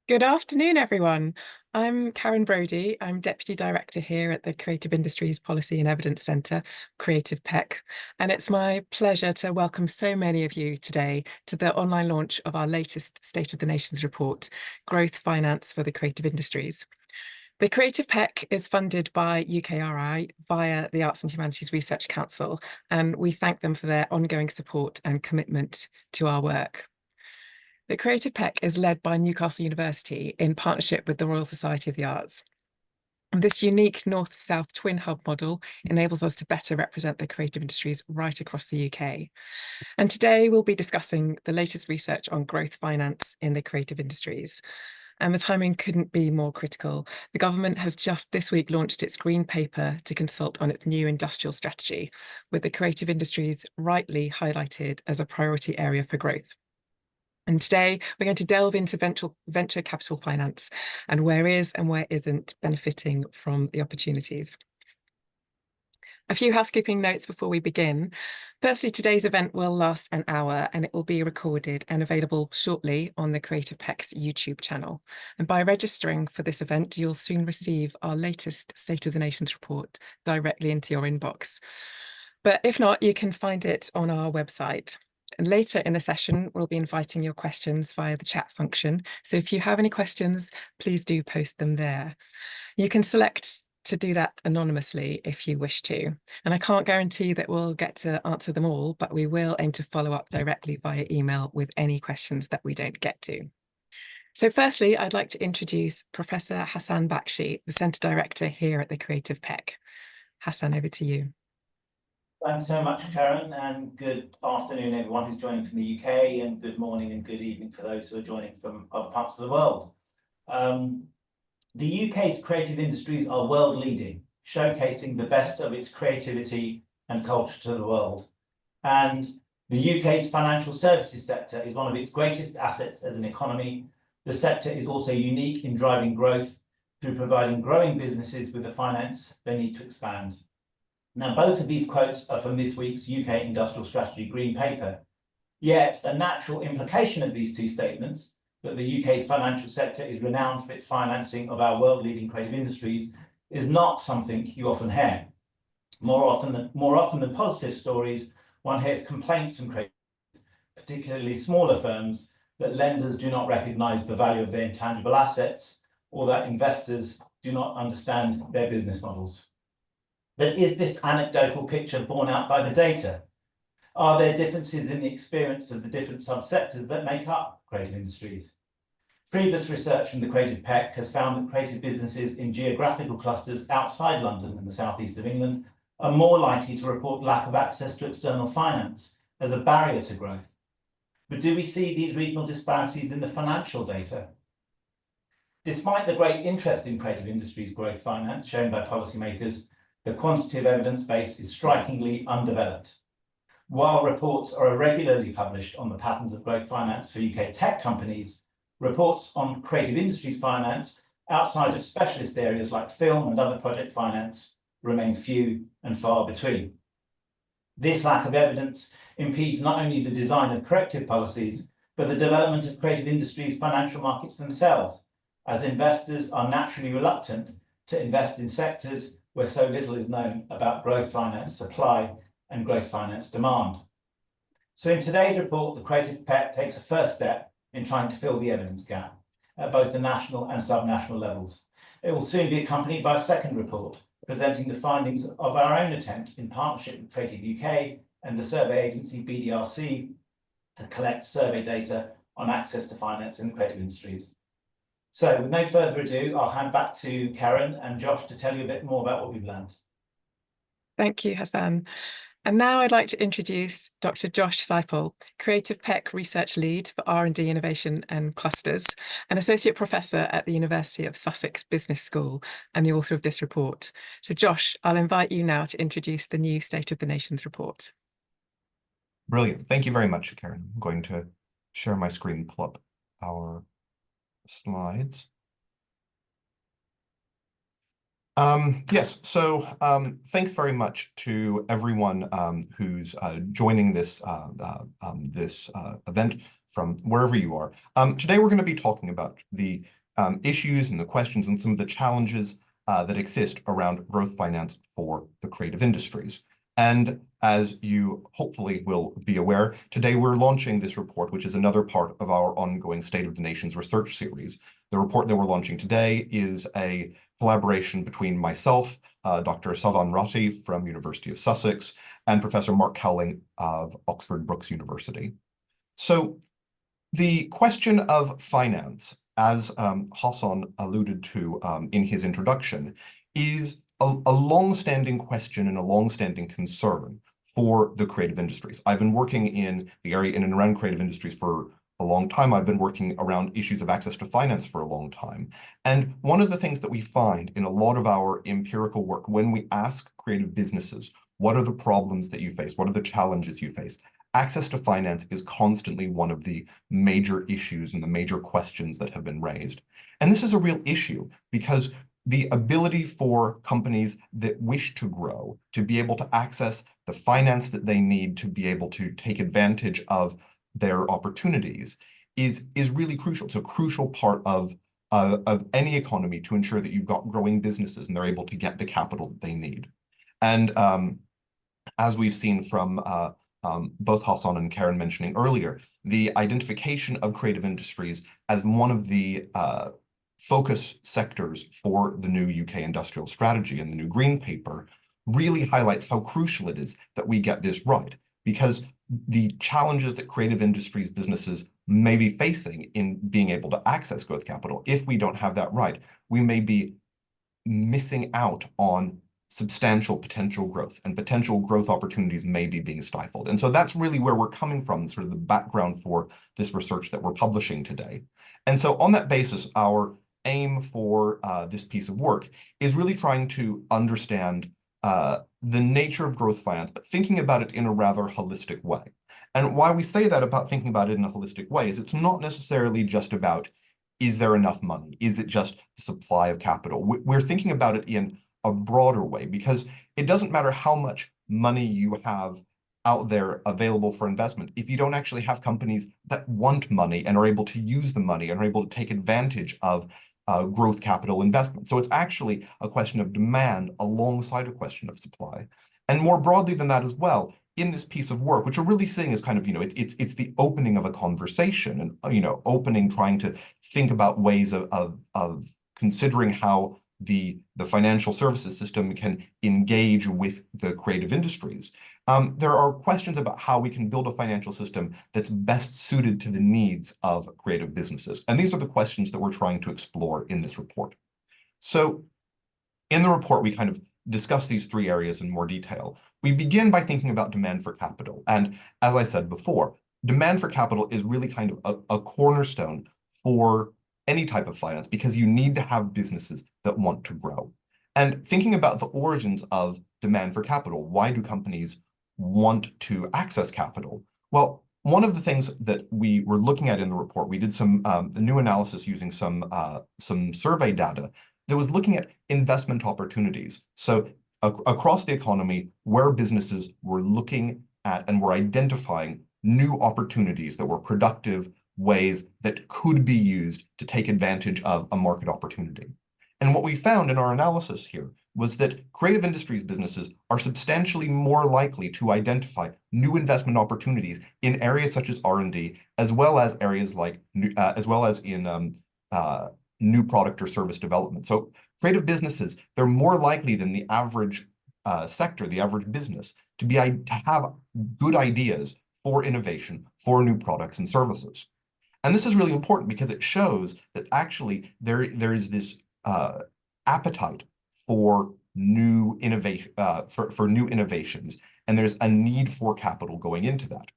Good afternoon, everyone. I'm Karen Brodie. I'm Deputy Director here at the Creative Industries Policy and Evidence Centre, Creative PEC. And it's my pleasure to welcome so many of you today to the online launch of our latest State of the Nations report, Growth Finance for the Creative Industries. The Creative PEC is funded by UKRI via the Arts and Humanities Research Council, and we thank them for their ongoing support and commitment to our work. The Creative PEC is led by Newcastle University in partnership with the Royal Society of the Arts. This unique North-South twin hub model enables us to better represent the creative industries right across the UK. And today we'll be discussing the latest research on growth finance in the creative industries. And the timing couldn't be more critical. The government has just this week launched its green paper to consult on its new industrial strategy, with the creative industries rightly highlighted as a priority area for growth. And today we're going to delve into venture capital finance and where is and where isn't benefiting from the opportunities. A few housekeeping notes before we begin. Firstly, today's event will last an hour and it will be recorded and available shortly on the Creative PEC's YouTube channel. And by registering for this event, you'll soon receive our latest State of the Nations report directly into your inbox. But if not, you can find it on our website. And later in the session, we'll be inviting your questions via the chat function. So if you have any questions, please do post them there. You can select to do that anonymously if you wish to. And I can't guarantee that we'll get to answer them all, but we will aim to follow up directly via email with any questions that we don't get to. So firstly, I'd like to introduce Professor Hassan Bakshi, the Centre Director here at the Creative PEC. Hassan, over to you. Thanks so much, Karen, and good afternoon, everyone who's joining from the UK, and good morning and good evening for those who are joining from other parts of the world. The UK's creative industries are world-leading, showcasing the best of its creativity and culture to the world. And the UK's financial services sector is one of its greatest assets as an economy. The sector is also unique in driving growth through providing growing businesses with the finance they need to expand. Now, both of these quotes are from this week's UK Industrial Strategy Green Paper. Yet, a natural implication of these two statements, that the UK's financial sector is renowned for its financing of our world-leading creative industries, is not something you often hear. More often than positive stories, one hears complaints from creators, particularly smaller firms, that lenders do not recognise the value of their intangible assets, or that investors do not understand their business models. But is this anecdotal picture borne out by the data? Are there differences in the experience of the different subsectors that make up creative industries? Previous research from the Creative PEC has found that creative businesses in geographical clusters outside London and the southeast of England are more likely to report lack of access to external finance as a barrier to growth. But do we see these regional disparities in the financial data? Despite the great interest in creative industries growth finance shown by policymakers, the quantitative evidence base is strikingly undeveloped. While reports are irregularly published on the patterns of growth finance for UK tech companies, reports on creative industries finance outside of specialist areas like film and other project finance remain few and far between. This lack of evidence impedes not only the design of corrective policies, but the development of creative industries financial markets themselves, as investors are naturally reluctant to invest in sectors where so little is known about growth finance supply and growth finance demand. So in today's report, the Creative PEC takes a first step in trying to fill the evidence gap at both the national and subnational levels. It will soon be accompanied by a second report presenting the findings of our own attempt in partnership with Creative UK and the survey agency BDRC to collect survey data on access to finance in the creative industries. So with no further ado, I'll hand back to Karen and Josh to tell you a bit more about what we've learned. Thank you, Hassan. And now I'd like to introduce Dr. Josh Siepel, Creative PEC Research Lead for R&D Innovation and Clusters, an Associate Professor at the University of Sussex Business School and the author of this report. So Josh, I'll invite you now to introduce the new State of the Nations report. Brilliant. Thank you very much, Karen. I'm going to share my screen, pull up our slides. Yes, so thanks very much to everyone who's joining this event from wherever you are. Today we're going to be talking about the issues and the questions and some of the challenges that exist around growth finance for the creative industries. And as you hopefully will be aware, today we're launching this report, which is another part of our ongoing State of the Nations research series. The report that we're launching today is a collaboration between myself, Dr. Sawan Rathi from University of Sussex, and Professor Marc Cowling of Oxford Brookes University. So the question of finance, as Hassan alluded to in his introduction, is a long-standing question and a long-standing concern for the creative industries. I've been working in the area in and around creative industries for a long time. I've been working around issues of access to finance for a long time. And one of the things that we find in a lot of our empirical work, when we ask creative businesses, what are the problems that you face? What are the challenges you face? Access to finance is constantly one of the major issues and the major questions that have been raised. And this is a real issue because the ability for companies that wish to grow to be able to access the finance that they need to be able to take advantage of their opportunities is really crucial. It's a crucial part of any economy to ensure that you've got growing businesses and they're able to get the capital that they need. And as we've seen from both Hassan and Karen mentioning earlier, the identification of creative industries as one of the focus sectors for the new UK industrial strategy and the new green paper really highlights how crucial it is that we get this right, because the challenges that creative industries businesses may be facing in being able to access growth capital, if we don't have that right, we may be missing out on substantial potential growth, and potential growth opportunities may be being stifled. And so that's really where we're coming from, sort of the background for this research that we're publishing today. And so on that basis, our aim for this piece of work is really trying to understand the nature of growth finance, but thinking about it in a rather holistic way. And why we say that about thinking about it in a holistic way is it's not necessarily just about, is there enough money? Is it just the supply of capital? We're thinking about it in a broader way, because it doesn't matter how much money you have out there available for investment if you don't actually have companies that want money and are able to use the money and are able to take advantage of growth capital investment. So it's actually a question of demand alongside a question of supply. And more broadly than that as well, in this piece of work, which we're really seeing as kind of, it's the opening of a conversation and, trying to think about ways of considering how the financial services system can engage with the creative industries. There are questions about how we can build a financial system that's best suited to the needs of creative businesses. And these are the questions that we're trying to explore in this report. So in the report, we kind of discuss these three areas in more detail. We begin by thinking about demand for capital. And as I said before, demand for capital is really kind of a cornerstone for any type of finance, because you need to have businesses that want to grow. And thinking about the origins of demand for capital, why do companies want to access capital? Well, one of the things that we were looking at in the report, we did some new analysis using some survey data that was looking at investment opportunities. So across the economy, where businesses were looking at and were identifying new opportunities that were productive ways that could be used to take advantage of a market opportunity. And what we found in our analysis here was that creative industries businesses are substantially more likely to identify new investment opportunities in areas such as R&D, as well as areas like, as well as in new product or service development. So creative businesses, they're more likely than the average sector, the average business, to have good ideas for innovation, for new products and services. And this is really important because it shows that actually there is this appetite for new innovation, for new innovations, and there's a need for capital going into that.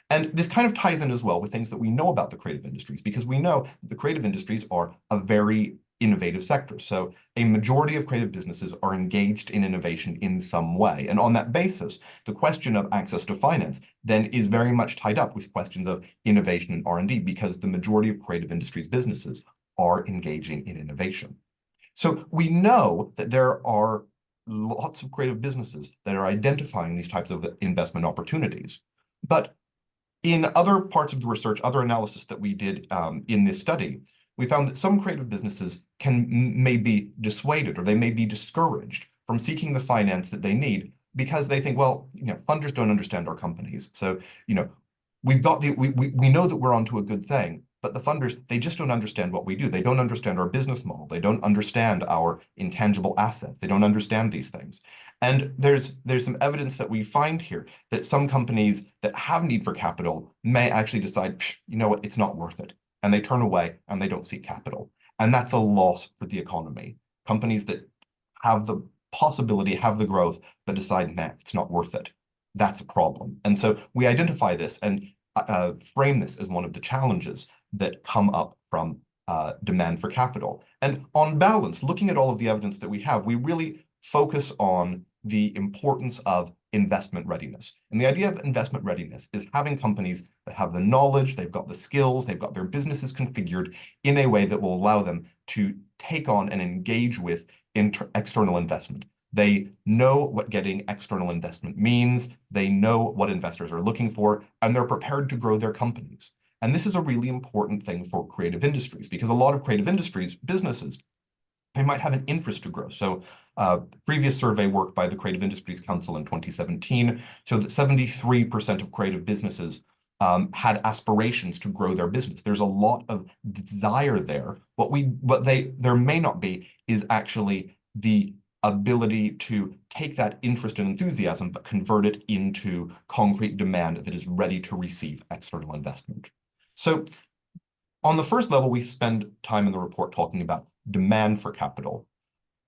And this kind of ties in as well with things that we know about the creative industries, because we know that the creative industries are a very innovative sector. So a majority of creative businesses are engaged in innovation in some way. And on that basis, the question of access to finance then is very much tied up with questions of innovation and R&D, because the majority of creative industries businesses are engaging in innovation. So we know that there are lots of creative businesses that are identifying these types of investment opportunities. But In other parts of the research, other analysis that we did in this study, we found that some creative businesses may be dissuaded or they may be discouraged from seeking the finance that they need because they think, well, funders don't understand our companies. So, we've got we know that we're onto a good thing, but the funders, they just don't understand what we do. They don't understand our business model. They don't understand our intangible assets. They don't understand these things. And there's some evidence that we find here that some companies that have need for capital may actually decide, you know what, it's not worth it. And they turn away and they don't seek capital. And that's a loss for the economy. Companies that have the possibility, have the growth, but decide, nah, it's not worth it. That's a problem. And so we identify this and frame this as one of the challenges that come up from demand for capital. And on balance, looking at all of the evidence that we have, we really focus on the importance of investment readiness. And the idea of investment readiness is having companies that have the knowledge, they've got the skills, they've got their businesses configured in a way that will allow them to take on and engage with external investment. They know what getting external investment means, they know what investors are looking for, and they're prepared to grow their companies. And this is a really important thing for creative industries because a lot of creative industries, businesses, they might have an interest to grow. So previous survey work by the Creative Industries Council in 2017 showed that 73% of creative businesses had aspirations to grow their business. There's a lot of desire there. What there may not be is actually the ability to take that interest and enthusiasm, but convert it into concrete demand that is ready to receive external investment. So on the first level, we spend time in the report talking about demand for capital.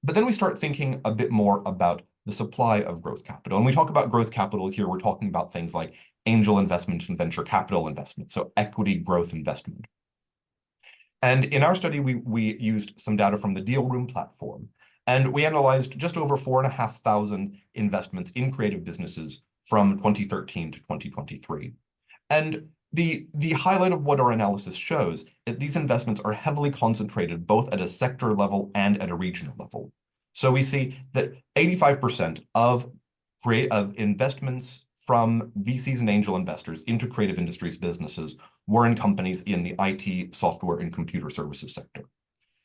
But then we start thinking a bit more about the supply of growth capital. And we talk about growth capital here, we're talking about things like angel investment and venture capital investment, so equity growth investment. And in our study, we used some data from the Deal Room platform, and we analyzed just over 4,500 investments in creative businesses from 2013 to 2023. And the highlight of what our analysis shows is that these investments are heavily concentrated both at a sector level and at a regional level. So we see that 85% of investments from VCs and angel investors into creative industries businesses were in companies in the IT, software, and computer services sector.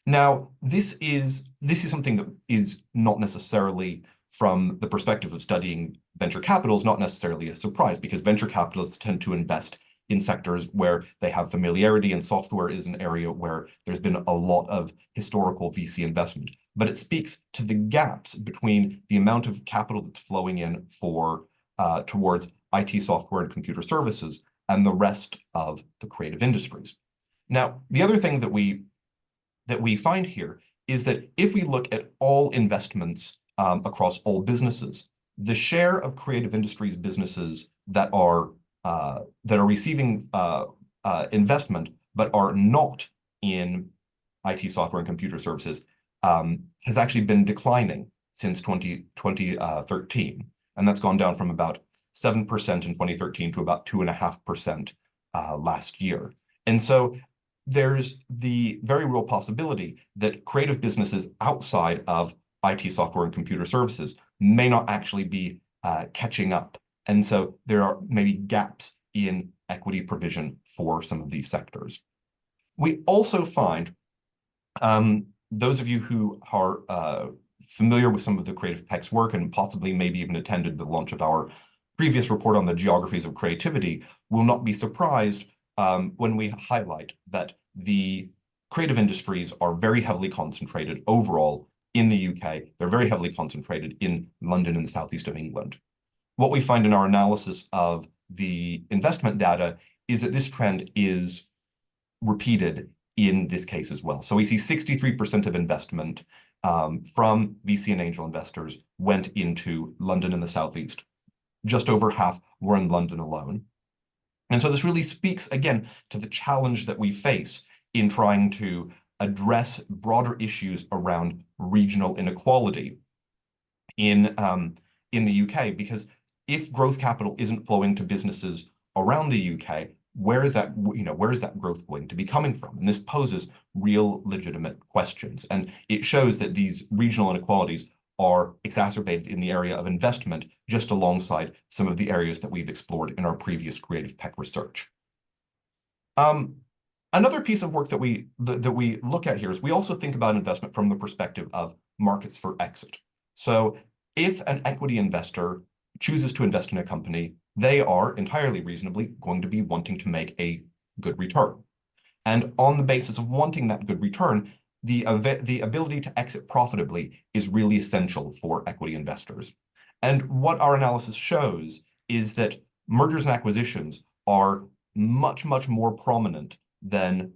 Now, this is something that is not necessarily, from the perspective of studying venture capital, is not necessarily a surprise because venture capitalists tend to invest in sectors where they have familiarity, and software is an area where there's been a lot of historical VC investment. But it speaks to the gaps between the amount of capital that's flowing in towards IT, software, and computer services and the rest of the creative industries. Now, the other thing that we find here is that if we look at all investments across all businesses, the share of creative industries businesses that are receiving investment but are not in IT, software, and computer services has actually been declining since 2013. And that's gone down from about 7% in 2013 to about 2.5% last year. And so there's the very real possibility that creative businesses outside of IT, software, and computer services may not actually be catching up. And so there are maybe gaps in equity provision for some of these sectors. We also find, those of you who are familiar with some of the Creative PEC's work and possibly maybe even attended the launch of our previous report on the geographies of creativity will not be surprised when we highlight that the creative industries are very heavily concentrated overall in the UK. They're very heavily concentrated in London and the southeast of England. What we find in our analysis of the investment data is that this trend is repeated in this case as well. So we see 63% of investment from VC and angel investors went into London and the southeast. Just over half were in London alone. And so this really speaks, again, to the challenge that we face in trying to address broader issues around regional inequality in the UK, because if growth capital isn't flowing to businesses around the UK, where is that growth going to be coming from? And this poses real legitimate questions. And it shows that these regional inequalities are exacerbated in the area of investment, just alongside some of the areas that we've explored in our previous Creative PEC research. Another piece of work that we look at here is we also think about investment from the perspective of markets for exit. So if an equity investor chooses to invest in a company, they are entirely reasonably going to be wanting to make a good return. And on the basis of wanting that good return, the ability to exit profitably is really essential for equity investors. And what our analysis shows is that mergers and acquisitions are much, much more prominent than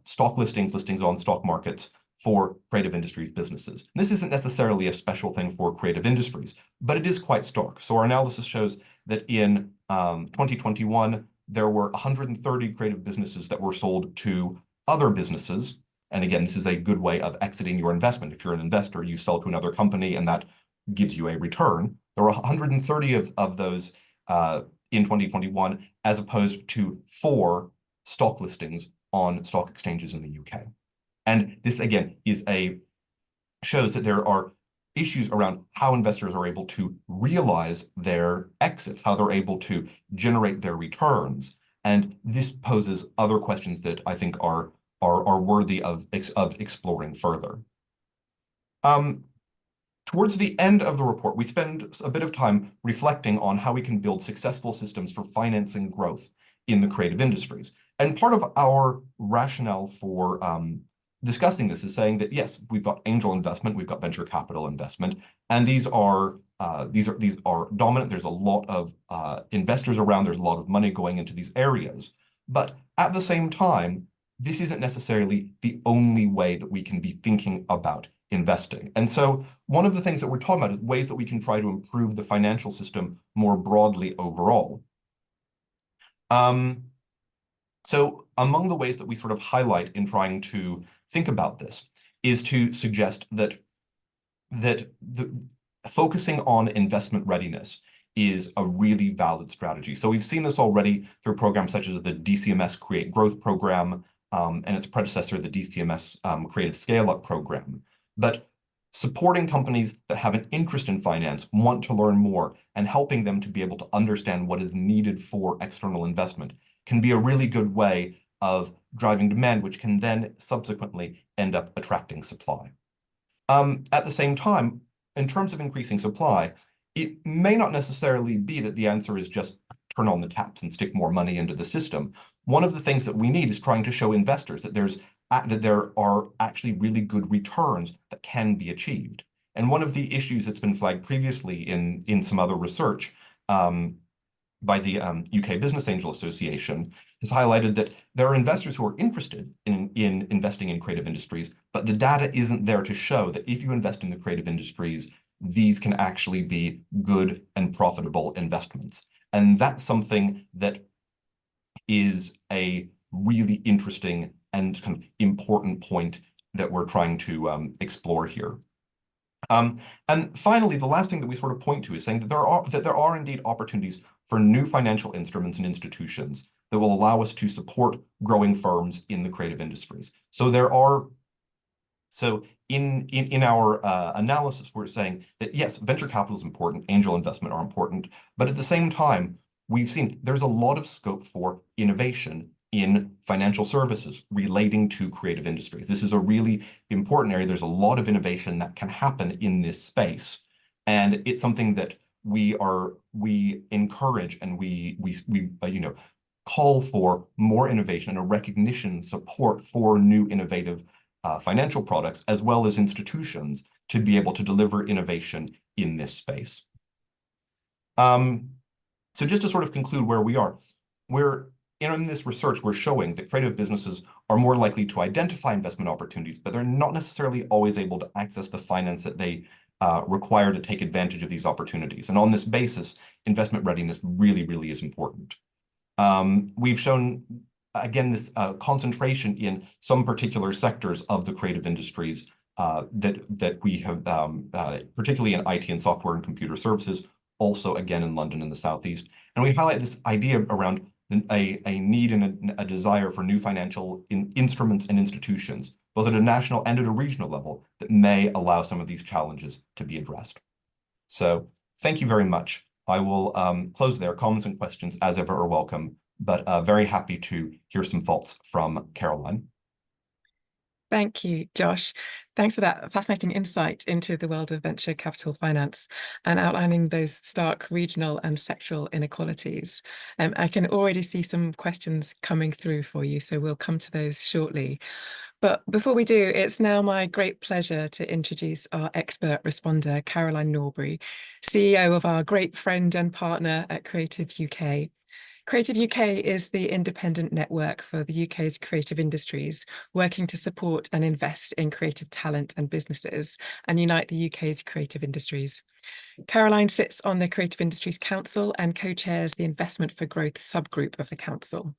stock listings on stock markets for creative industries businesses. And this isn't necessarily a special thing for creative industries, but it is quite stark. So our analysis shows that in 2021, there were 130 creative businesses that were sold to other businesses. And again, this is a good way of exiting your investment. If you're an investor, you sell to another company and that gives you a return. There were 130 of those in 2021, as opposed to 4 stock listings on stock exchanges in the UK. And this, again, shows that there are issues around how investors are able to realize their exits, how they're able to generate their returns. And this poses other questions that I think are worthy of exploring further. Towards the end of the report, we spend a bit of time reflecting on how we can build successful systems for financing growth in the creative industries. And part of our rationale for discussing this is saying that, yes, we've got angel investment, we've got venture capital investment, and these are dominant. There's a lot of investors around. There's a lot of money going into these areas. But at the same time, this isn't necessarily the only way that we can be thinking about investing. And so one of the things that we're talking about is ways that we can try to improve the financial system more broadly overall. So among the ways that we sort of highlight in trying to think about this is to suggest that focusing on investment readiness is a really valid strategy. So we've seen this already through programs such as the DCMS Create Growth Program and its predecessor, the DCMS Creative Scale-Up Program. But supporting companies that have an interest in finance, want to learn more, and helping them to be able to understand what is needed for external investment can be a really good way of driving demand, which can then subsequently end up attracting supply. At the same time, in terms of increasing supply, it may not necessarily be that the answer is just turn on the taps and stick more money into the system. One of the things that we need is trying to show investors that there are actually really good returns that can be achieved. And one of the issues that's been flagged previously in some other research by the UK Business Angel Association has highlighted that there are investors who are interested in investing in creative industries, but the data isn't there to show that if you invest in the creative industries, these can actually be good and profitable investments. And that's something that is a really interesting and kind of important point that we're trying to explore here. And finally, the last thing that we sort of point to is saying that there are indeed opportunities for new financial instruments and institutions that will allow us to support growing firms in the creative industries. So in our analysis, we're saying that yes, venture capital is important, angel investment are important, but at the same time, we've seen there's a lot of scope for innovation in financial services relating to creative industries. This is a really important area. There's a lot of innovation that can happen in this space. And it's something that we encourage and we call for more innovation and a recognition, support for new innovative financial products, as well as institutions to be able to deliver innovation in this space. So just to sort of conclude where we are, in this research, we're showing that creative businesses are more likely to identify investment opportunities, but they're not necessarily always able to access the finance that they require to take advantage of these opportunities. And on this basis, investment readiness really, really is important. We've shown, again, this concentration in some particular sectors of the creative industries that we have, particularly in IT and software and computer services, also again in London and the Southeast. And we highlight this idea around a need and a desire for new financial instruments and institutions both at a national and at a regional level, that may allow some of these challenges to be addressed. So thank you very much. I will close there. Comments and questions, as ever, are welcome, but very happy to hear some thoughts from Caroline. Thank you, Josh. Thanks for that fascinating insight into the world of venture capital finance and outlining those stark regional and sectoral inequalities. I can already see some questions coming through for you, so we'll come to those shortly. But before we do, it's now my great pleasure to introduce our expert responder, Caroline Norbury, CEO of our great friend and partner at Creative UK. Creative UK is the independent network for the UK's creative industries, working to support and invest in creative talent and businesses and unite the UK's creative industries. Caroline sits on the Creative Industries Council and co-chairs the Investment for Growth subgroup of the council.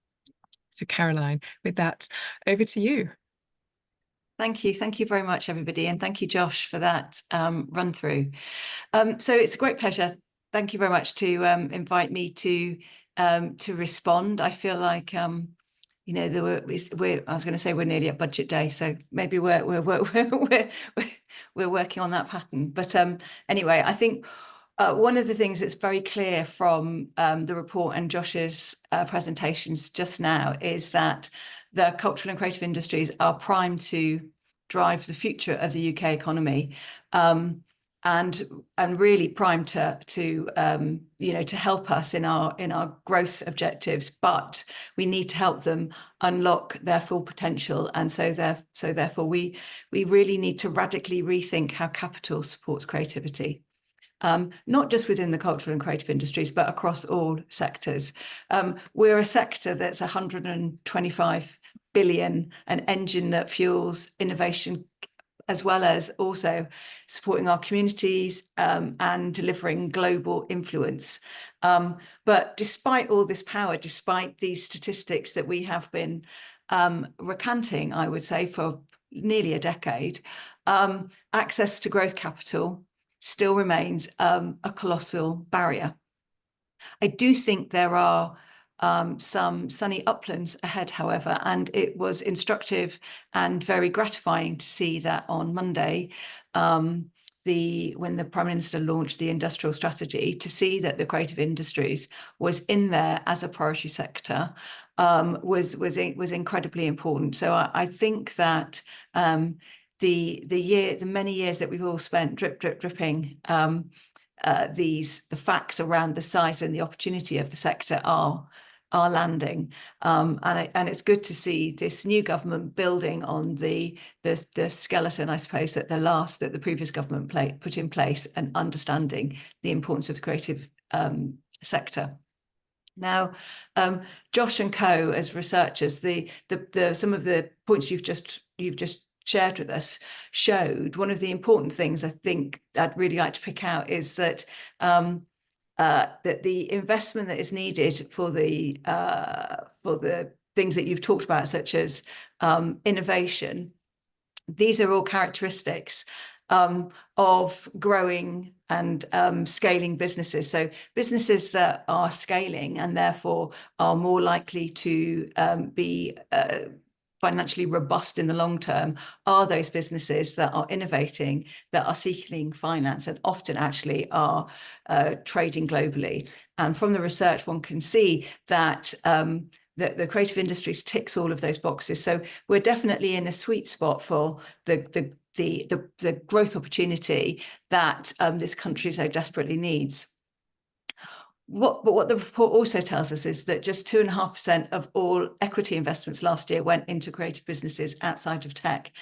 So Caroline, with that, over to you. Thank you. Thank you very much, everybody. And thank you, Josh, for that run through. So it's a great pleasure. Thank you very much to invite me to respond. I feel like, you know, I was going to say we're nearly at budget day, so maybe we're working on that pattern. But anyway, I think one of the things that's very clear from the report and Josh's presentations just now is that the cultural and creative industries are primed to drive the future of the UK economy, and really primed to you know, to help us in our growth objectives. But we need to help them unlock their full potential, and so therefore we really need to radically rethink how capital supports creativity. Not just within the cultural and creative industries, but across all sectors. We're a sector that's 125 billion, an engine that fuels innovation, as well as also supporting our communities and delivering global influence. But despite all this power, despite these statistics that we have been recanting, I would say, for nearly a decade, access to growth capital still remains a colossal barrier. I do think there are some sunny uplands ahead, however, and it was instructive and very gratifying to see that on Monday, when the Prime Minister launched the industrial strategy, to see that the creative industries was in there as a priority sector was incredibly important. So I think that the many years that we've all spent dripping the facts around the size and the opportunity of the sector are landing, and it's good to see this new government building on the skeleton, I suppose, that the previous government put in place, and understanding the importance of the creative sector. Now, Josh and co, as researchers, some of the points you've just shared with us showed one of the important things I think I'd really like to pick out is that that the investment that is needed for the things that you've talked about, such as innovation, these are all characteristics of growing and scaling businesses. So businesses that are scaling and therefore are more likely to be financially robust in the long term are those businesses that are innovating, that are seeking finance, and often actually are trading globally. And from the research, one can see that the creative industries ticks all of those boxes. So we're definitely in a sweet spot for the growth opportunity that this country so desperately needs. But what the report also tells us is that just 2.5% of all equity investments last year went into creative businesses outside of tech.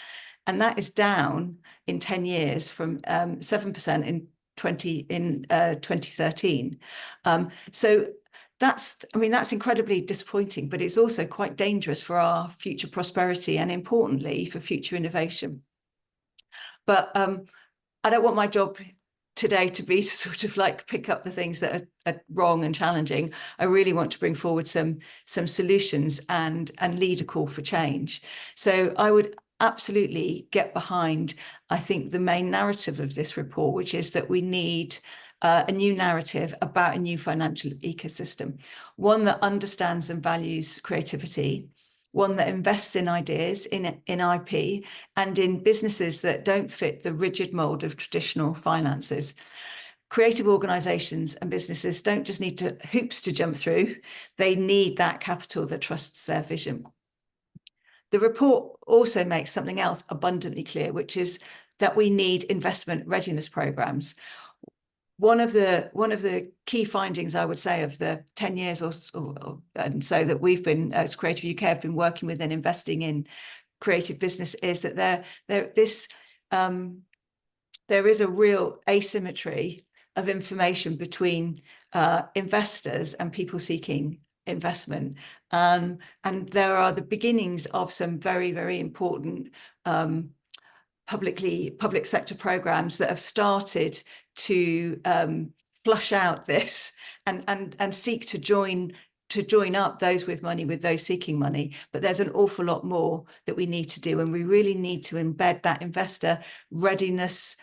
And that is down in 10 years from 7% in 2013. So that's incredibly disappointing, but it's also quite dangerous for our future prosperity and, importantly, for future innovation. But I don't want my job today to be sort of like pick up the things that are wrong and challenging. I really want to bring forward some solutions and lead a call for change. So I would absolutely get behind, I think, the main narrative of this report, which is that we need a new narrative about a new financial ecosystem, one that understands and values creativity, one that invests in ideas, in IP, and in businesses that don't fit the rigid mold of traditional finances. Creative organisations and businesses don't just need hoops to jump through, they need that capital that trusts their vision. The report also makes something else abundantly clear, which is that we need investment readiness programmes. One of the key findings, I would say, of the 10 years or and so that we've been, as Creative UK, have been working with and investing in creative business, is that there is a real asymmetry of information between investors and people seeking investment. And there are the beginnings of some very, very important public sector programs that have started to flush out this and seek to join up those with money with those seeking money. But there's an awful lot more that we need to do, and we really need to embed that investor readiness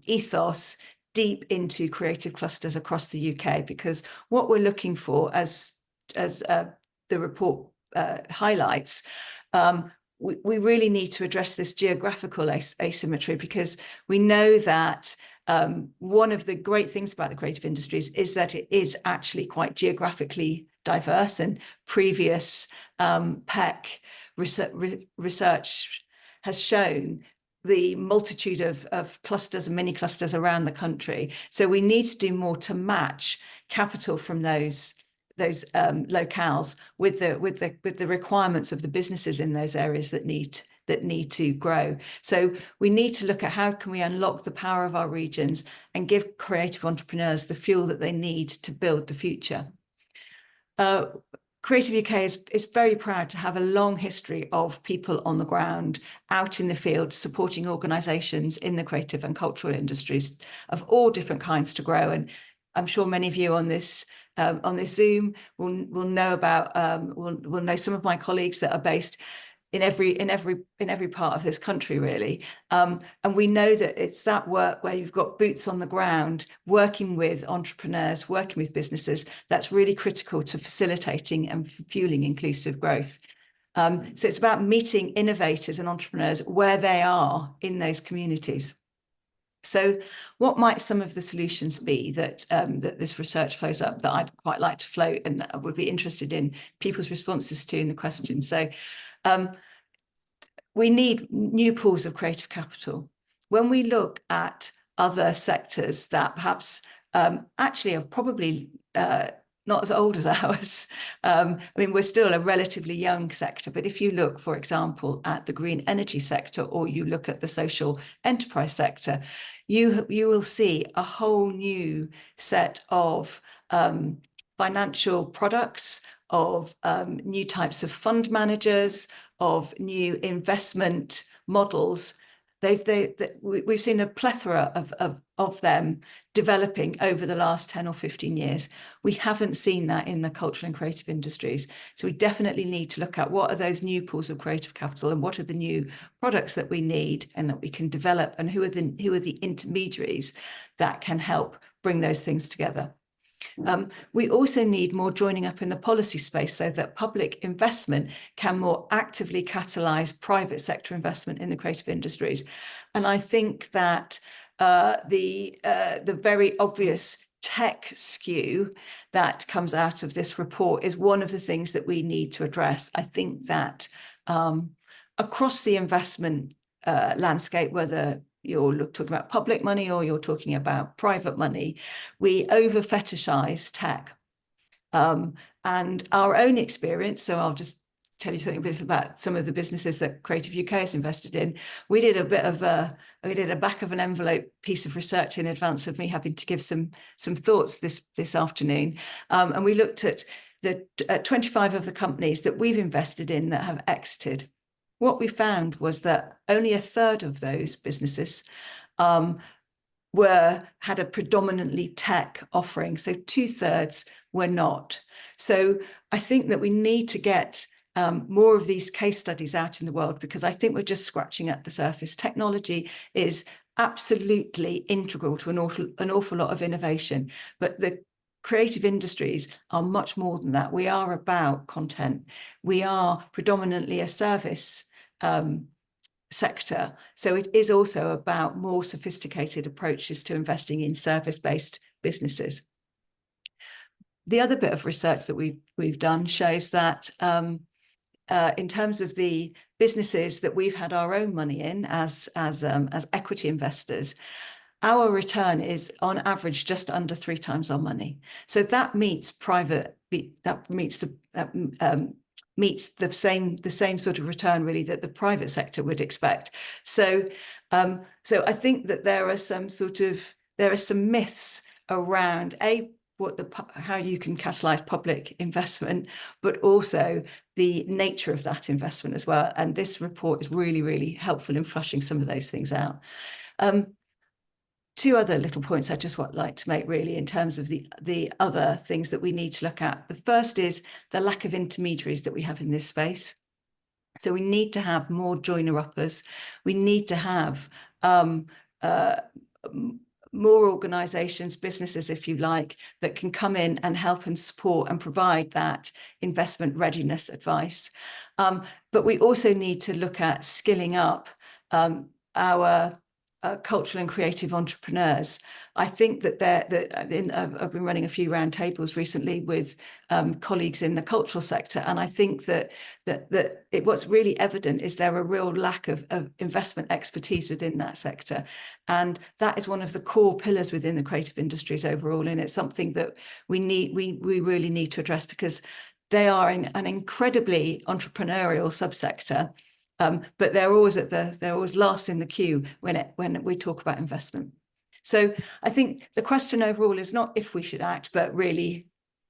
ethos deep into creative clusters across the UK, because what we're looking for, as the report highlights, we really need to address this geographical asymmetry, because we know that one of the great things about the creative industries is that it is actually quite geographically diverse, and previous PEC research has shown the multitude of clusters and mini clusters around the country. So we need to do more to match capital from those locales with the requirements of the businesses in those areas that need to grow. So we need to look at how can we unlock the power of our regions and give creative entrepreneurs the fuel that they need to build the future. Creative UK is very proud to have a long history of people on the ground, out in the field, supporting organisations in the creative and cultural industries of all different kinds to grow. And I'm sure many of you on this Zoom will know about will know some of my colleagues that are based in every part of this country, really. And we know that it's that work where you've got boots on the ground, working with entrepreneurs, working with businesses, that's really critical to facilitating and fueling inclusive growth. So it's about meeting innovators and entrepreneurs where they are in those communities. So what might some of the solutions be that this research flows up that I'd quite like to float and that I would be interested in people's responses to in the question? So we need new pools of creative capital. When we look at other sectors that perhaps actually are probably not as old as ours. I mean, we're still a relatively young sector, but if you look, for example, at the green energy sector, or you look at the social enterprise sector, you will see a whole new set of financial products, of new types of fund managers, of new investment models. We've seen a plethora of them developing over the last 10 or 15 years. We haven't seen that in the cultural and creative industries. So we definitely need to look at what are those new pools of creative capital and what are the new products that we need and that we can develop, and who are the intermediaries that can help bring those things together. We also need more joining up in the policy space so that public investment can more actively catalyse private sector investment in the creative industries. And I think that the very obvious tech skew that comes out of this report is one of the things that we need to address. I think that across the investment landscape, whether you're talking about public money or you're talking about private money, we over fetishize tech. And our own experience, so I'll just tell you something a bit about some of the businesses that Creative UK has invested in. We did a back of an envelope piece of research in advance of me having to give some thoughts this afternoon. And we looked at the 25 of the companies that we've invested in that have exited. What we found was that only a third of those businesses had a predominantly tech offering. So 2/3 were not. So I think that we need to get more of these case studies out in the world, because I think we're just scratching at the surface. Technology is absolutely integral to an awful lot of innovation, but creative industries are much more than that. We are about content. We are predominantly a service sector. So it is also about more sophisticated approaches to investing in service-based businesses. The other bit of research that we've done shows that in terms of the businesses that we've had our own money in as equity investors, our return is on average just under 3 times our money. So that meets the same sort of return really that the private sector would expect. So I think that there are some myths around how you can catalyze public investment, but also the nature of that investment as well. And this report is really, really helpful in flushing some of those things out. 2 other little points I just would like to make really in terms of the other things that we need to look at. The first is the lack of intermediaries that we have in this space. So we need to have more joiner-uppers. We need to have more organisations, businesses, if you like, that can come in and help and support and provide that investment readiness advice. But we also need to look at skilling up our cultural and creative entrepreneurs. I think that I've been running a few roundtables recently with colleagues in the cultural sector, and I think that what's really evident is there a real lack of investment expertise within that sector, and that is one of the core pillars within the creative industries overall, and it's something that we really need to address because they are an incredibly entrepreneurial subsector. But they're always last in the queue when we talk about investment. So I think the question overall is not if we should act, but really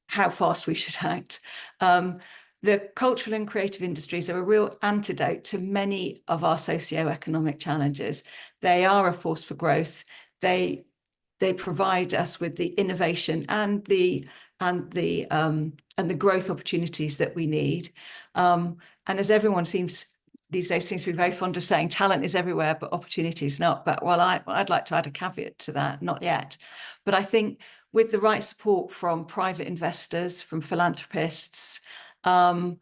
how fast we should act. The cultural and creative industries are a real antidote to many of our socio-economic challenges. They are a force for growth. They provide us with the innovation and the growth opportunities that we need. And as everyone these days seems to be very fond of saying, talent is everywhere, but opportunity is not. But I'd like to add a caveat to that, not yet. But I think with the right support from private investors, from philanthropists, from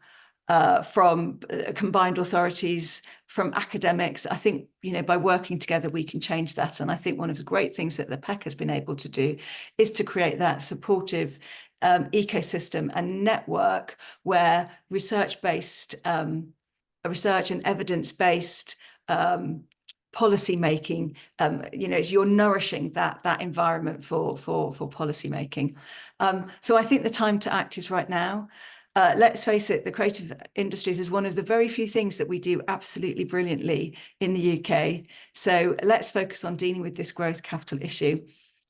combined authorities, from academics, I think, by working together, we can change that. And I think one of the great things that the PEC has been able to do is to create that supportive ecosystem and network where research and evidence-based policy making, you're nourishing that environment for policy making. So I think the time to act is right now. Let's face it, the creative industries is one of the very few things that we do absolutely brilliantly in the UK. So let's focus on dealing with this growth capital issue.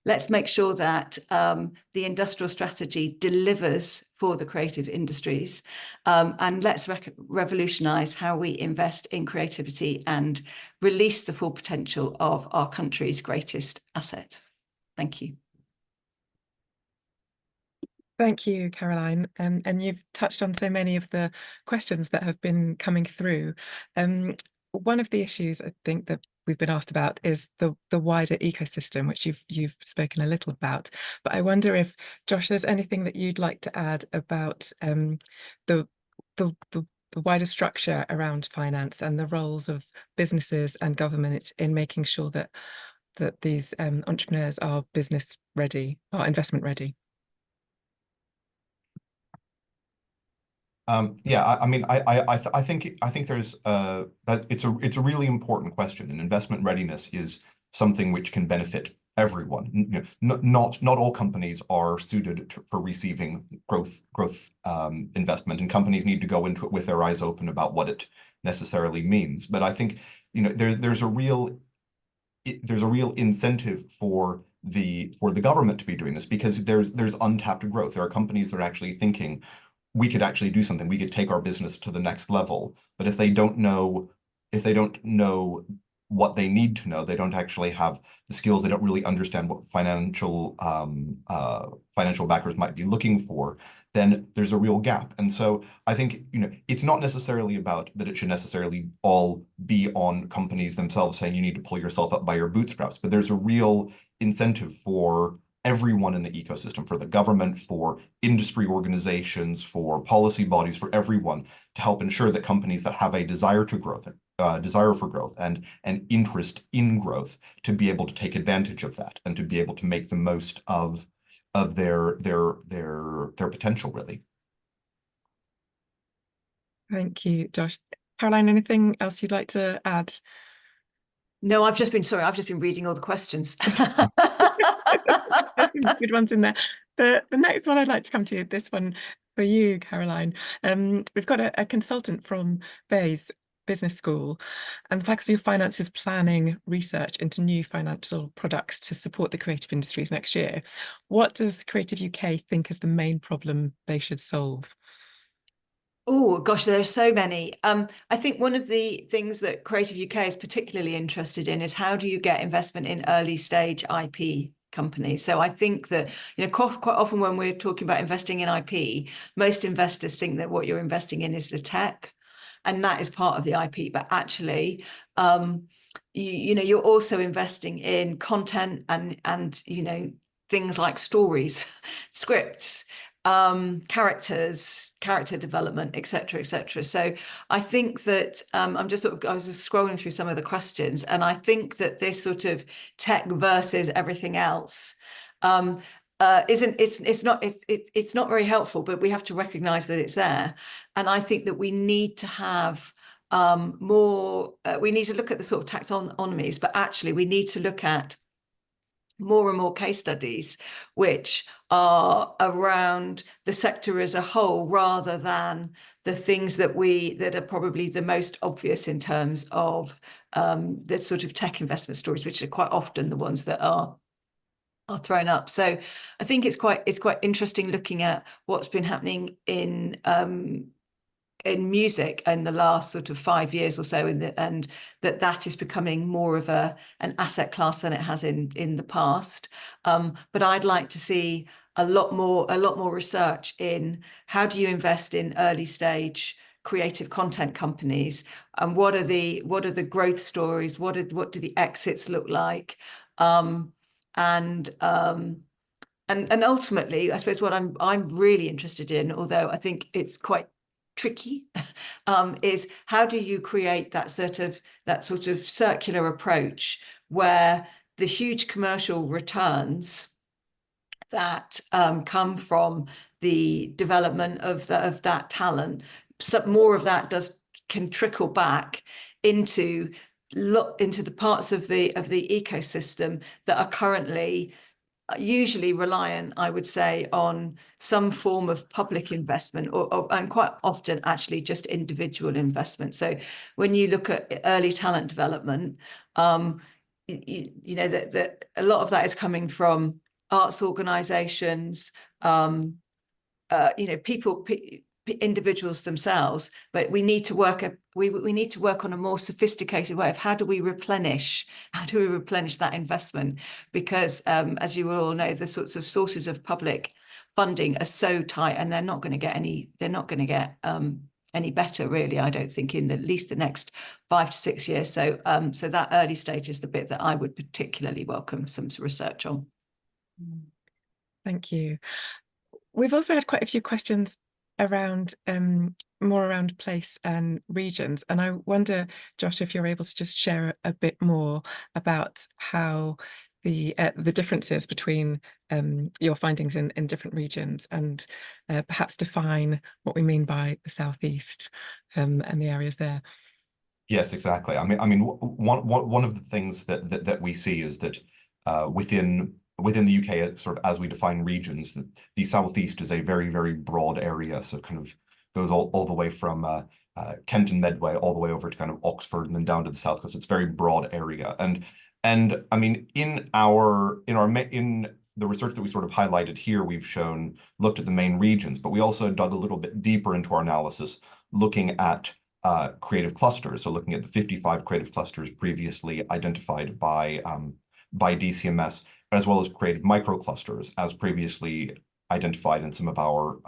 Let's make sure that the industrial strategy delivers for the creative industries, and let's revolutionise how we invest in creativity and release the full potential of our country's greatest asset. Thank you. Thank you, Caroline. And you've touched on so many of the questions that have been coming through. One of the issues I think that we've been asked about is the wider ecosystem, which you've spoken a little about. But I wonder if, Josh, there's anything that you'd like to add about the wider structure around finance and the roles of businesses and government in making sure that these entrepreneurs are business ready, are investment ready. Yeah, I mean, I think there's that it's a really important question, and investment readiness is something which can benefit everyone. Not all companies are suited for receiving growth investment, and companies need to go into it with their eyes open about what it necessarily means. But I think there's a real incentive for the government to be doing this, because there's untapped growth. There are companies that are actually thinking, we could actually do something. We could take our business to the next level. But if they don't know what they need to know, they don't actually have the skills, they don't really understand what financial backers might be looking for, then there's a real gap. And so I think, it's not necessarily about that it should necessarily all be on companies themselves saying you need to pull yourself up by your bootstraps, but there's a real incentive for everyone in the ecosystem, for the government, for industry organizations, for policy bodies, for everyone, to help ensure that companies that have a desire for growth and an interest in growth, to be able to take advantage of that and to be able to make the most of their potential, really. Thank you, Josh. Caroline, anything else you'd like to add? No, I've just been reading all the questions. Good ones in there. The next one I'd like to come to, this one for you, Caroline. We've got a consultant from Bayes Business School, and the Faculty of Finance is planning research into new financial products to support the creative industries next year. What does Creative UK think is the main problem they should solve? Oh gosh, there are so many. I think one of the things that Creative UK is particularly interested in is how do you get investment in early stage IP companies. So I think that, you know, quite often when we're talking about investing in IP, most investors think that what you're investing in is the tech, and that is part of the IP. But actually, you know, you're also investing in content and you know, things like stories, scripts, character development, etc., etc. So I think that I was just scrolling through some of the questions, and I think that this sort of tech versus everything else it's not very helpful, but we have to recognize that it's there. And I think that we need to have more, we need to look at the sort of taxonomies, but actually we need to look at more and more case studies which are around the sector as a whole, rather than the things that are probably the most obvious in terms of the sort of tech investment stories, which are quite often the ones that are thrown up. So I think it's quite interesting looking at what's been happening in music in the last sort of 5 years or so, and that is becoming more of an asset class than it has in the past. But I'd like to see a lot more research in how do you invest in early stage creative content companies, and what are the growth stories, what do the exits look like, and ultimately, I suppose what I'm really interested in, although I think it's quite tricky, is how do you create that sort of circular approach where the huge commercial returns that come from the development of that talent, so more of that can trickle back into the parts of the ecosystem that are currently usually reliant, I would say, on some form of public investment, and quite often actually just individual investment. So when you look at early talent development, you know that a lot of that is coming from arts organizations, you know, individuals themselves, but we need to work on a more sophisticated way of how do we replenish that investment, because as you will all know, the sorts of sources of public funding are so tight, and they're not going to get any better, really, I don't think, in at least the next 5 to 6 years. So so that early stage is the bit that I would particularly welcome some research on. Thank you. We've also had quite a few questions around more around place and regions, and I wonder, Josh, if you're able to just share a bit more about how the differences between your findings in different regions, and perhaps define what we mean by the Southeast and the areas there. Yes, exactly. I mean, one of the things that we see is that within the UK, sort of as we define regions, the Southeast is a very, very broad area. So it kind of goes all the way from Kent and Medway all the way over to kind of Oxford and then down to the south coast. It's a very broad area. And I mean, in the research that we sort of highlighted here, we've looked at the main regions, but we also dug a little bit deeper into our analysis, looking at creative clusters. So looking at the 55 creative clusters previously identified by DCMS, as well as creative microclusters as previously identified in some of our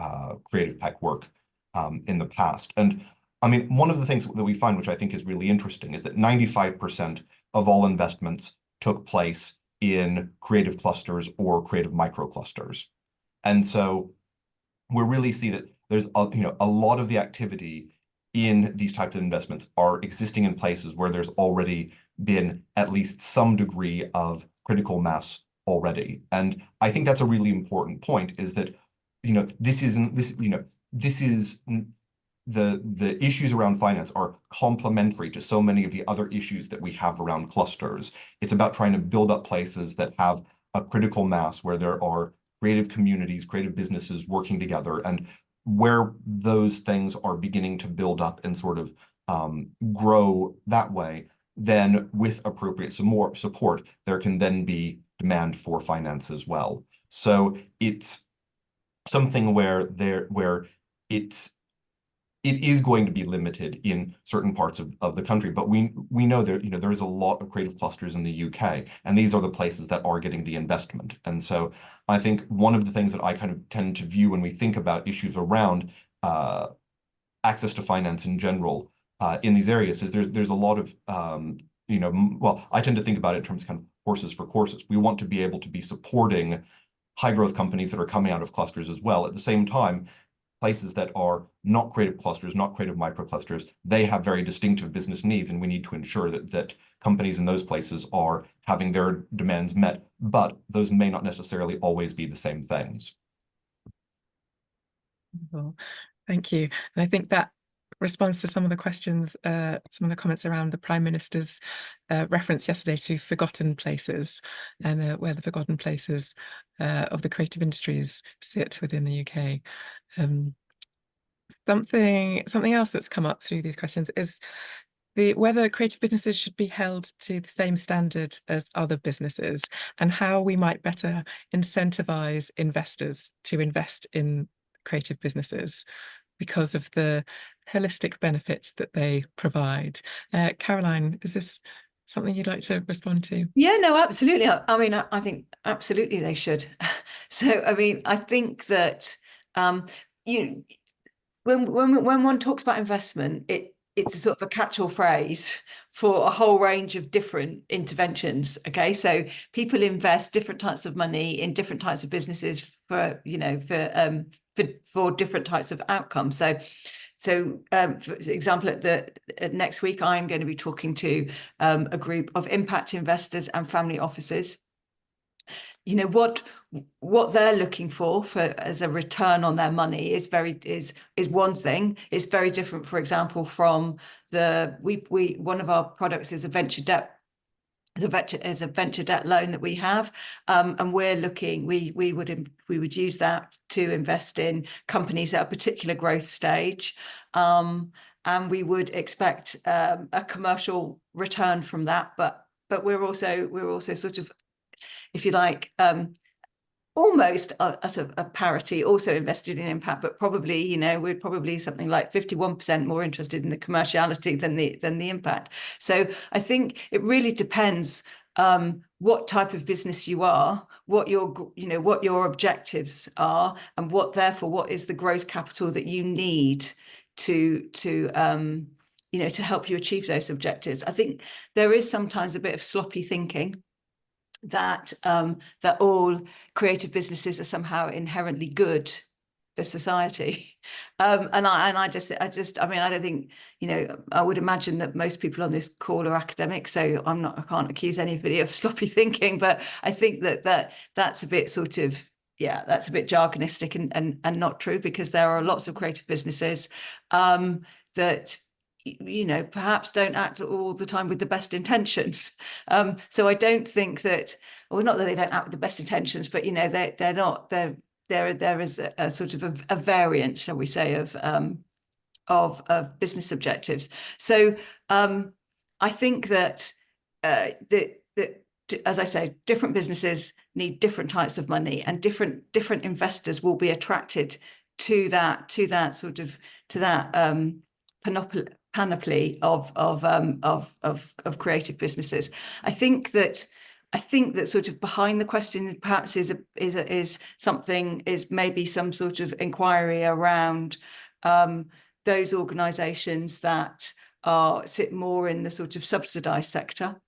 Creative PEC work in the past. And I mean, one of the things that we find, which I think is really interesting, is that 95% of all investments took place in creative clusters or creative microclusters. And so we really see that there's a lot of the activity in these types of investments are existing in places where there's already been at least some degree of critical mass already. And I think that's a really important point, is that, the issues around finance are complementary to so many of the other issues that we have around clusters. It's about trying to build up places that have a critical mass where there are creative communities, creative businesses working together, and where those things are beginning to build up and sort of grow that way, then with appropriate some more support, there can then be demand for finance as well. So it's something where it is going to be limited in certain parts of the country, but we know that there is a lot of creative clusters in the UK, and these are the places that are getting the investment. And so I think one of the things that I kind of tend to view when we think about issues around access to finance in general in these areas is there's a lot of well, I tend to think about it in terms of kind of horses for courses. We want to be able to be supporting high growth companies that are coming out of clusters as well. At the same time, places that are not creative clusters, not creative microclusters, they have very distinctive business needs, and we need to ensure that companies in those places are having their demands met, but those may not necessarily always be the same things. Well, thank you. And I think that responds to some of the questions, some of the comments around the Prime Minister's reference yesterday to forgotten places, and where the forgotten places of the creative industries sit within the UK. Something else that's come up through these questions is whether creative businesses should be held to the same standard as other businesses, and how we might better incentivize investors to invest in creative businesses because of the holistic benefits that they provide. Caroline, is this something you'd like to respond to? Yeah, no, absolutely. I mean, I think absolutely they should. So, I mean, I think that when one talks about investment, it's a sort of a catch-all phrase for a whole range of different interventions. Okay, so people invest different types of money in different types of businesses for different types of outcomes. So, for example, at next week, I'm going to be talking to a group of impact investors and family offices. What they're looking for as a return on their money is one thing. It's very different, for example, from one of our products is a venture debt. Is a venture debt loan that we have, and we're looking. We would use that to invest in companies at a particular growth stage, and we would expect a commercial return from that. But we're also sort of, if you like, almost at a parity, also invested in impact, but probably, we're probably something like 51% more interested in the commerciality than the impact. So I think it really depends what type of business you are, what your objectives are, and what is the growth capital that you need to help you achieve those objectives. I think there is sometimes a bit of sloppy thinking that all creative businesses are somehow inherently good for society, and I don't think, I would imagine that most people on this call are academics, so I can't accuse anybody of sloppy thinking, but I think that's a bit sort of, that's a bit jargonistic and not true, because there are lots of creative businesses that perhaps don't act all the time with the best intentions. So I don't think that, or not that they don't act with the best intentions, but they're not. There is a sort of a variant, shall we say, of business objectives. So I think that as I say, different businesses need different types of money, and different investors will be attracted to that panoply of creative businesses. I think that sort of behind the question perhaps is maybe some sort of inquiry around those organisations that sit more in the sort of subsidised sector.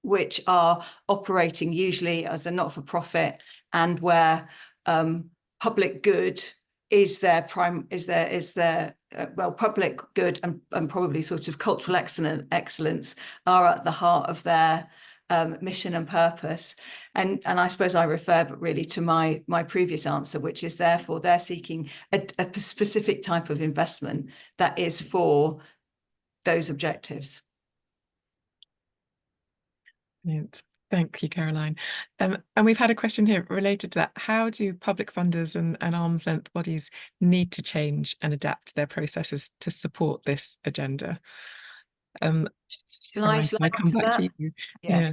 which are operating usually as a not-for-profit, and where public good is their public good and probably sort of cultural excellence are at the heart of their mission and purpose. And I suppose I refer really to my previous answer, which is therefore they're seeking a specific type of investment that is for those objectives. Brilliant. Thank you, Caroline. And we've had a question here related to that. How do public funders and arm's length bodies need to change and adapt their processes to support this agenda? Shall I come back to you? Yeah.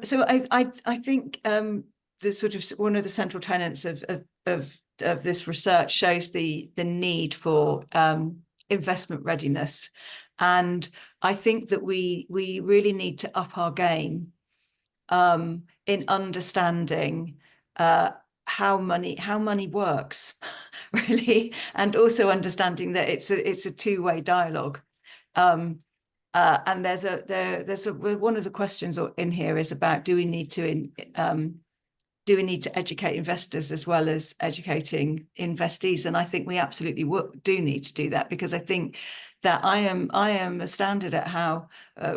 So I think the sort of one of the central tenets of this research shows the need for investment readiness, and I think that we really need to up our game in understanding how money works, really, and also understanding that it's a two-way dialogue. And there's one of the questions in here is about, do we need to educate investors as well as educating investees? And I think we absolutely do need to do that, because I think that I am astounded at how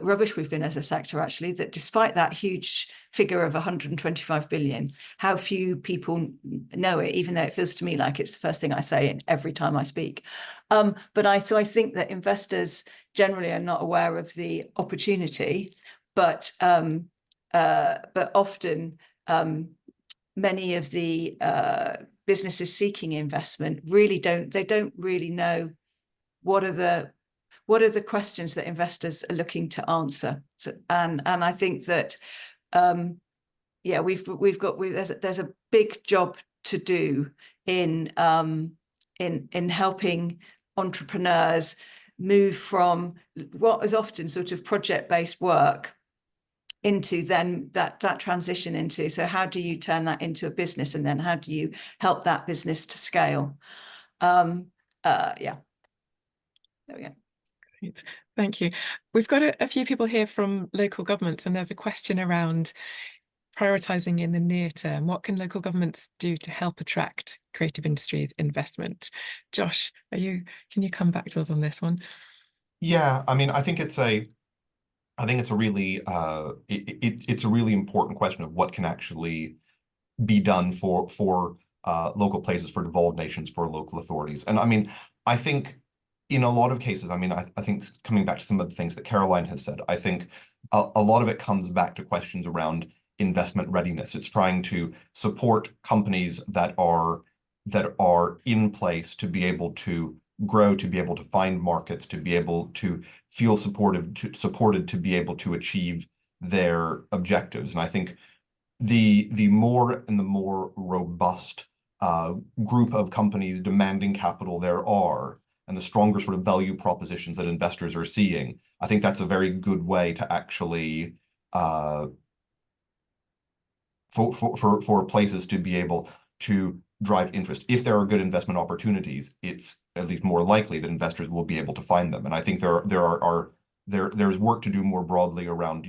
rubbish we've been as a sector, actually, that despite that huge figure of 125 billion, how few people know it, even though it feels to me like it's the first thing I say every time I speak. So I think that investors generally are not aware of the opportunity, but often many of the businesses seeking investment really don't really know what are the questions that investors are looking to answer. So, and I think that there's a big job to do in helping entrepreneurs move from what is often sort of project-based work into then that transition into, so how do you turn that into a business, and then how do you help that business to scale? Yeah, there we go. Great. Thank you. We've got a few people here from local governments, and there's a question around prioritising in the near term. What can local governments do to help attract creative industries investment? Josh, can you come back to us on this one? Yeah, I mean, I think it's a really it's a really important question of what can actually be done for local places, for devolved nations, for local authorities. And I mean, I think in a lot of cases, I mean, I think coming back to some of the things that Caroline has said, I think a lot of it comes back to questions around investment readiness. It's trying to support companies that are in place to be able to grow, to be able to find markets, to be able to feel supported to be able to achieve their objectives. And I think the more robust group of companies demanding capital there are, and the stronger sort of value propositions that investors are seeing, I think that's a very good way to actually for places to be able to drive interest. If there are good investment opportunities, it's at least more likely that investors will be able to find them. And I think there's work to do more broadly around,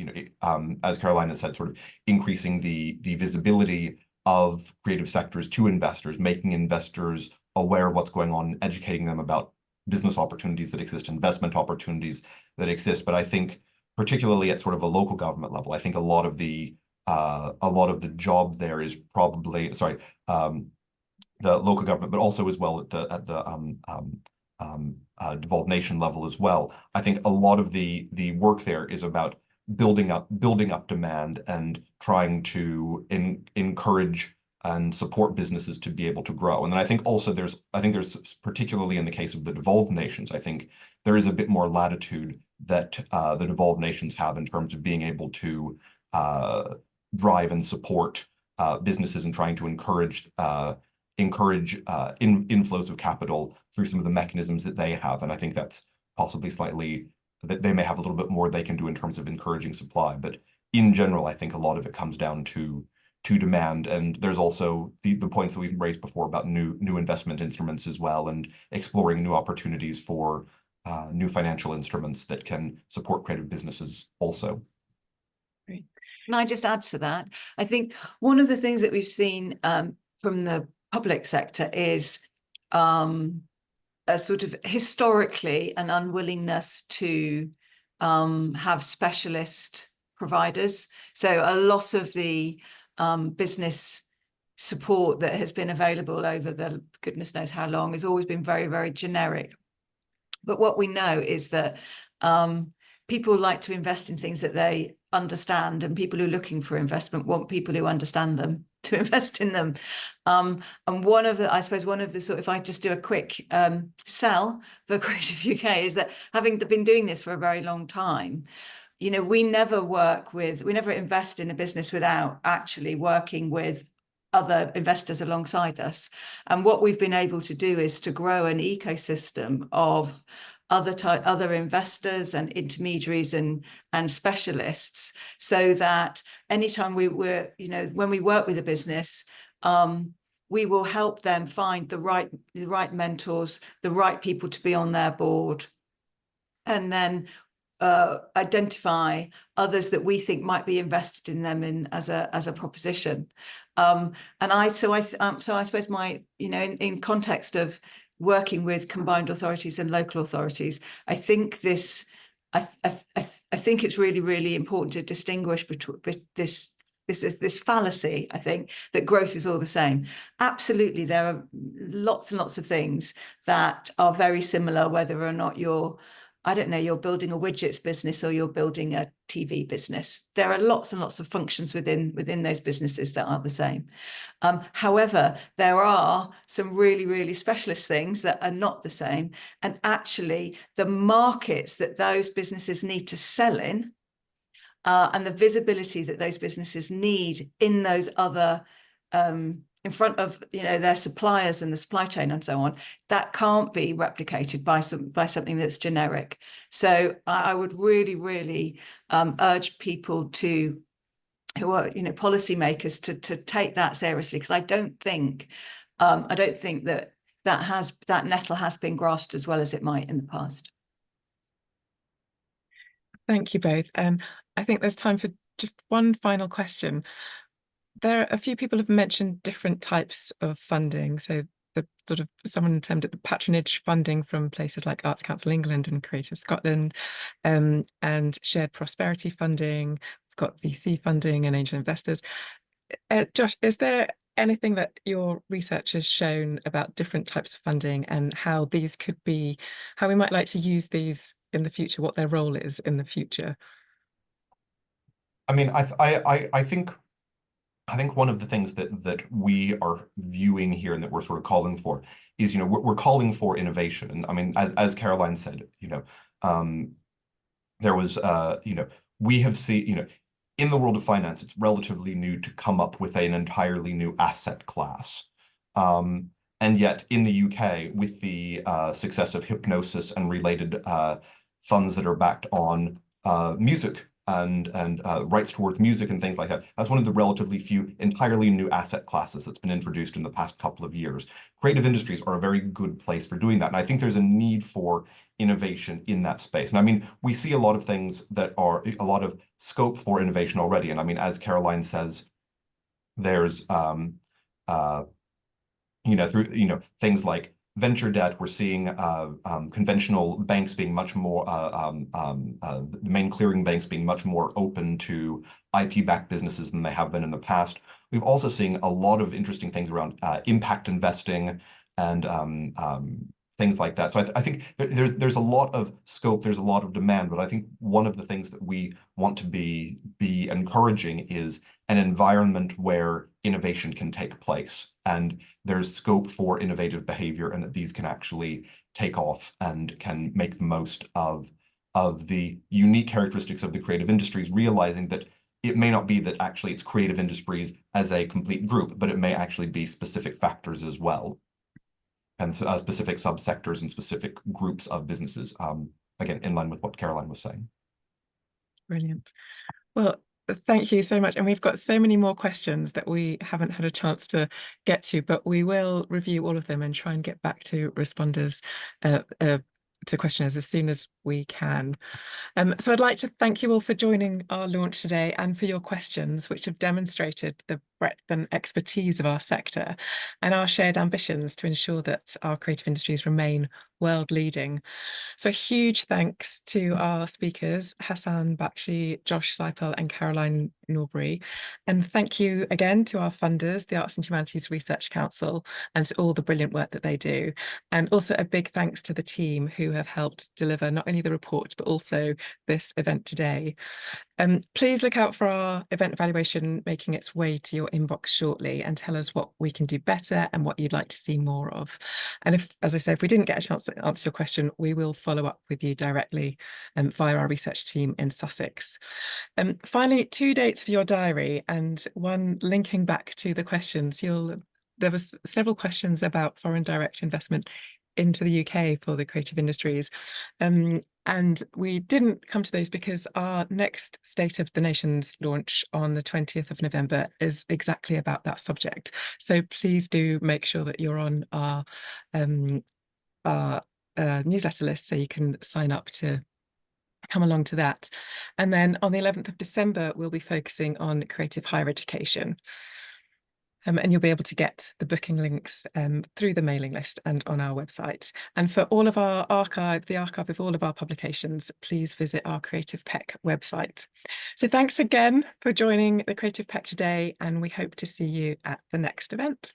as Caroline has said, sort of increasing the visibility of creative sectors to investors, making investors aware of what's going on, educating them about business opportunities that exist, investment opportunities that exist. But I think particularly at sort of a local government level, I think a lot of the job there is probably, the local government, but also as well at the devolved nation level as well. I think a lot of the work there is about building up demand and trying to encourage and support businesses to be able to grow. And then I think also there's particularly in the case of the devolved nations, I think there is a bit more latitude that the devolved nations have in terms of being able to drive and support businesses and trying to encourage inflows of capital through some of the mechanisms that they have. And I think that's possibly slightly that they may have a little bit more they can do in terms of encouraging supply. But in general, I think a lot of it comes down to demand. And there's also the points that we've raised before about new investment instruments as well, and exploring new opportunities for new financial instruments that can support creative businesses also. Great. Can I just add to that? I think one of the things that we've seen from the public sector is a sort of historically an unwillingness to have specialist providers. So a lot of the business support that has been available over the goodness knows how long has always been very, very generic. But what we know is that people like to invest in things that they understand, and people who are looking for investment want people who understand them to invest in them. And one of the sort, if I just do a quick sell for Creative UK, is that having been doing this for a very long time, you know, we never invest in a business without actually working with other investors alongside us. And what we've been able to do is to grow an ecosystem of other investors and intermediaries and specialists, so that anytime when we work with a business, we will help them find the right mentors, the right people to be on their board, and then identify others that we think might be invested in them as a proposition. And I suppose in context of working with combined authorities and local authorities, I think I think it's really, really important to distinguish between this fallacy, I think, that growth is all the same. Absolutely, there are lots and lots of things that are very similar, whether or not you're building a widgets business or you're building a TV business. There are lots and lots of functions within those businesses that are the same. However, there are some really, really specialist things that are not the same. And actually, the markets that those businesses need to sell in, and the visibility that those businesses need in those other in front of their suppliers and the supply chain and so on, that can't be replicated by something that's generic. So I would really, really urge people who are policymakers to take that seriously, because I don't think that nettle has been grasped as well as it might in the past. Thank you both. I think there's time for just one final question. There are a few people have mentioned different types of funding. So someone termed it the patronage funding from places like Arts Council England and Creative Scotland, and shared prosperity funding. We've got VC funding and angel investors. Josh, is there anything that your research has shown about different types of funding and how we might like to use these in the future, what their role is in the future? I mean, I think one of the things that we are viewing here and that we're sort of calling for is, we're calling for innovation. And I mean, as Caroline said, there was, we have seen, in the world of finance, it's relatively new to come up with an entirely new asset class. And yet in the UK, with the success of hypnosis and related funds that are backed on music and rights towards music and things like that, that's one of the relatively few entirely new asset classes that's been introduced in the past couple of years. Creative industries are a very good place for doing that. And I think there's a need for innovation in that space. And I mean, we see a lot of things that are a lot of scope for innovation already. And I mean, as Caroline says, there's things like venture debt. We're seeing conventional banks being much more, the main clearing banks being much more open to IP-backed businesses than they have been in the past. We've also seen a lot of interesting things around impact investing and things like that. So I think there's a lot of scope, there's a lot of demand, but I think one of the things that we want to be encouraging is an environment where innovation can take place and there's scope for innovative behavior, and that these can actually take off and can make the most of the unique characteristics of the creative industries, realizing that it may not be that actually it's creative industries as a complete group, but it may actually be specific factors as well, and specific subsectors and specific groups of businesses, again, in line with what Caroline was saying. Brilliant. Well, thank you so much. And we've got so many more questions that we haven't had a chance to get to, but we will review all of them and try and get back to responders, to questioners as soon as we can. So I'd like to thank you all for joining our launch today and for your questions, which have demonstrated the breadth and expertise of our sector and our shared ambitions to ensure that our creative industries remain world leading. So a huge thanks to our speakers, Hassan Bakshi, Josh Siepel and Caroline Norbury. And thank you again to our funders, the Arts and Humanities Research Council, and to all the brilliant work that they do. And also a big thanks to the team who have helped deliver not only the report, but also this event today. Please look out for our event evaluation making its way to your inbox shortly and tell us what we can do better and what you'd like to see more of. And if, as I say, if we didn't get a chance to answer your question, we will follow up with you directly via our research team in Sussex. Finally, 2 dates for your diary and one linking back to the questions. There was several questions about foreign direct investment into the UK for the creative industries. And we didn't come to those because our next State of the Nations launch on the 20th of November is exactly about that subject. So please do make sure that you're on our newsletter list so you can sign up to come along to that. And then on the 11th of December, we'll be focusing on creative higher education. And you'll be able to get the booking links through the mailing list and on our website. And for all of our archive, the archive of all of our publications, please visit our Creative PEC website. So thanks again for joining the Creative PEC today, and we hope to see you at the next event.